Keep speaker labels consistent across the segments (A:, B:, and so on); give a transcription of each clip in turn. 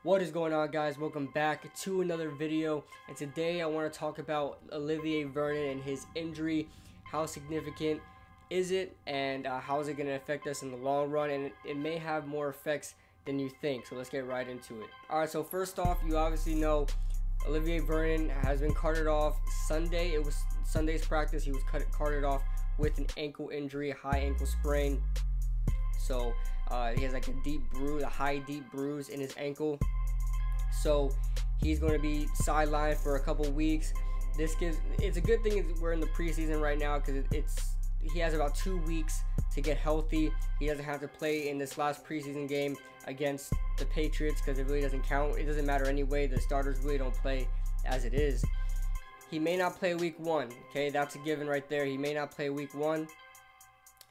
A: What is going on, guys? Welcome back to another video, and today I want to talk about Olivier Vernon and his injury. How significant is it, and how is it going to affect us in the long run? And it may have more effects than you think, so let's get right into it. Alright, so first off, you obviously know Olivier Vernon has been carted off Sunday. It was Sunday's practice. He was carted off with an ankle injury, a high ankle sprain. So he has like a high deep bruise in his ankle. So he's going to be sidelined for a couple weeks. It's a good thing we're in the preseason right now, because he has about 2 weeks to get healthy. He doesn't have to play in this last preseason game against the Patriots, because it really doesn't count. It doesn't matter anyway. The starters really don't play as it is. He may not play week 1. Okay, that's a given right there. He may not play week 1.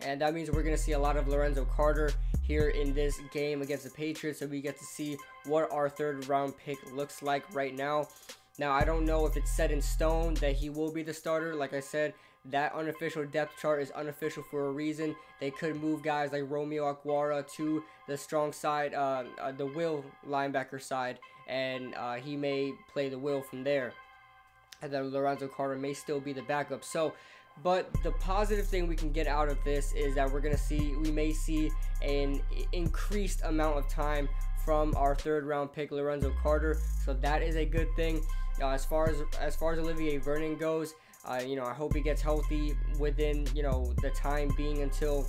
A: And that means we're going to see a lot of Lorenzo Carter here in this game against the Patriots. So we get to see what our third round pick looks like right now. Now, I don't know if it's set in stone that he will be the starter. Like I said, that unofficial depth chart is unofficial for a reason. They could move guys like Romeo Okwara to the strong side, the will linebacker side, and he may play the will from there. And then Lorenzo Carter may still be the backup. But the positive thing we can get out of this is that we may see an increased amount of time from our third round pick Lorenzo Carter. So that is a good thing. As far as Olivier Vernon goes, I hope he gets healthy within the time being until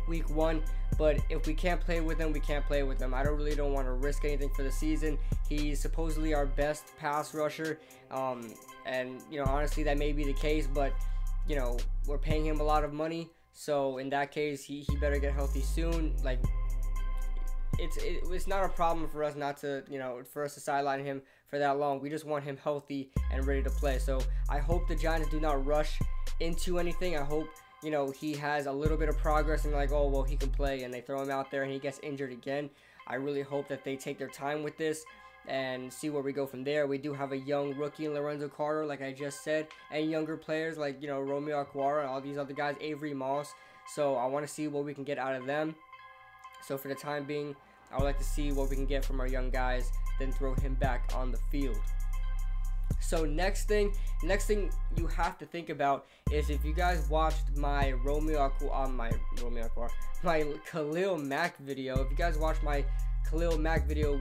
A: week 1. But if we can't play with him, we can't play with him. I don't want to risk anything for the season. He's supposedly our best pass rusher, and honestly that may be the case, but we're paying him a lot of money, so in that case he better get healthy soon. Like, it's not a problem for us not to for us to sideline him for that long. We just want him healthy and ready to play. So I hope the Giants do not rush into anything. I hope he has a little bit of progress and like, oh well, he can play, and they throw him out there and he gets injured again. I really hope that they take their time with this and see where we go from there. We do have a young rookie in Lorenzo Carter, like I just said, and younger players like Romeo Okwara and all these other guys, Avery Moss. So I want to see what we can get out of them. So for the time being, I would like to see what we can get from our young guys, then throw him back on the field. So next thing you have to think about is, if you guys watched my Khalil Mack video, if you guys watched my Khalil Mack video,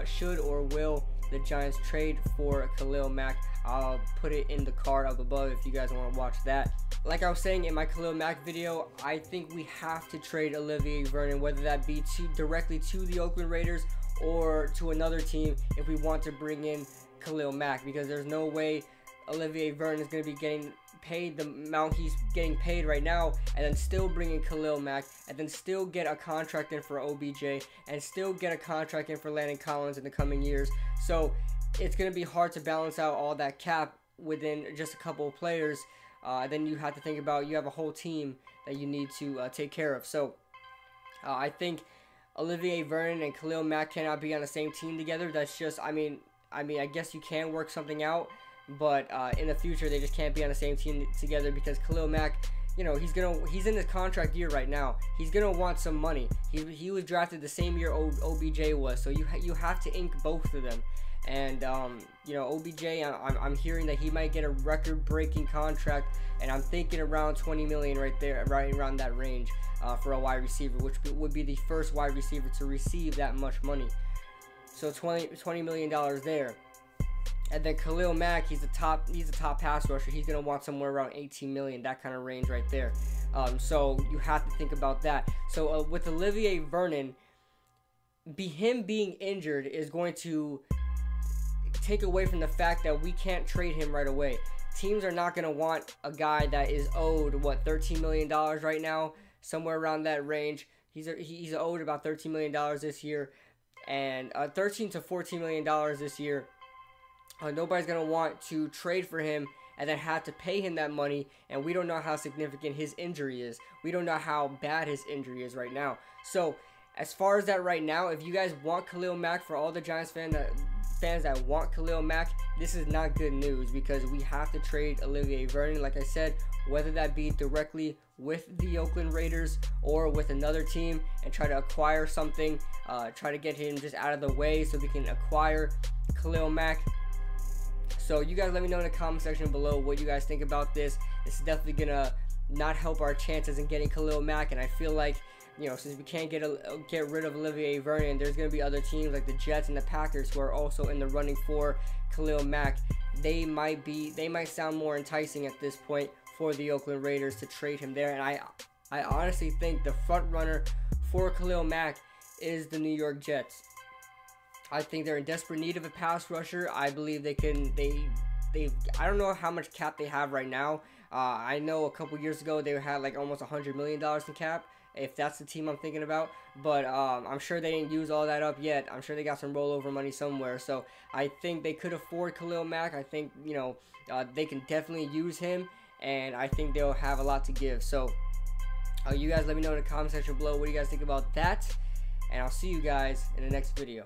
A: should or will the Giants trade for Khalil Mack? I'll put it in the card up above if you guys want to watch that. Like I was saying in my Khalil Mack video, I think we have to trade Olivier Vernon, whether that be directly to the Oakland Raiders or to another team, if we want to bring in Khalil Mack, because there's no way Olivier Vernon is going to be getting paid the amount he's getting paid right now, and then still bring in Khalil Mack, and then still get a contract in for OBJ, and still get a contract in for Landon Collins in the coming years. So it's going to be hard to balance out all that cap within just a couple of players. Then you have to think about, you have a whole team that you need to take care of. So I think Olivier Vernon and Khalil Mack cannot be on the same team together. That's just, I mean, I guess you can work something out, but in the future they just can't be on the same team together, because Khalil Mack, he's in his contract year right now. He's gonna want some money. He was drafted the same year OBJ was, so you have to ink both of them. And OBJ, I'm hearing that he might get a record-breaking contract, and I'm thinking around $20 million right there, right around that range, for a wide receiver, which would be the first wide receiver to receive that much money. So $20 million there. And then Khalil Mack, he's a top pass rusher. He's gonna want somewhere around 18 million, that kind of range right there. So you have to think about that. So with Olivier Vernon, him being injured is going to take away from the fact that we can't trade him right away. Teams are not gonna want a guy that is owed $13 million right now, somewhere around that range. He's owed about $13 million this year, and $13 to $14 million this year. Nobody's going to want to trade for him and then have to pay him that money, and we don't know how significant his injury is. We don't know how bad his injury is right now. So as far as that right now, if you guys want Khalil Mack, for all the Giants fans fans that want Khalil Mack, this is not good news, because we have to trade Olivier Vernon, like I said, whether that be directly with the Oakland Raiders or with another team, and try to acquire something, try to get him just out of the way so we can acquire Khalil Mack. So you guys let me know in the comment section below what you guys think about this. This is definitely gonna not help our chances in getting Khalil Mack, and I feel like, you know, since we can't get rid of Olivier Vernon, there's going to be other teams like the Jets and the Packers who are also in the running for Khalil Mack. They might sound more enticing at this point for the Oakland Raiders to trade him there. And I honestly think the front runner for Khalil Mack is the New York Jets. I think they're in desperate need of a pass rusher. I believe I don't know how much cap they have right now. I know a couple years ago they had like almost $100 million in cap, if that's the team I'm thinking about. But I'm sure they didn't use all that up yet. I'm sure they got some rollover money somewhere. So I think they could afford Khalil Mack. I think, you know, they can definitely use him, and I think they'll have a lot to give. So you guys let me know in the comment section below what do you guys think about that, and I'll see you guys in the next video.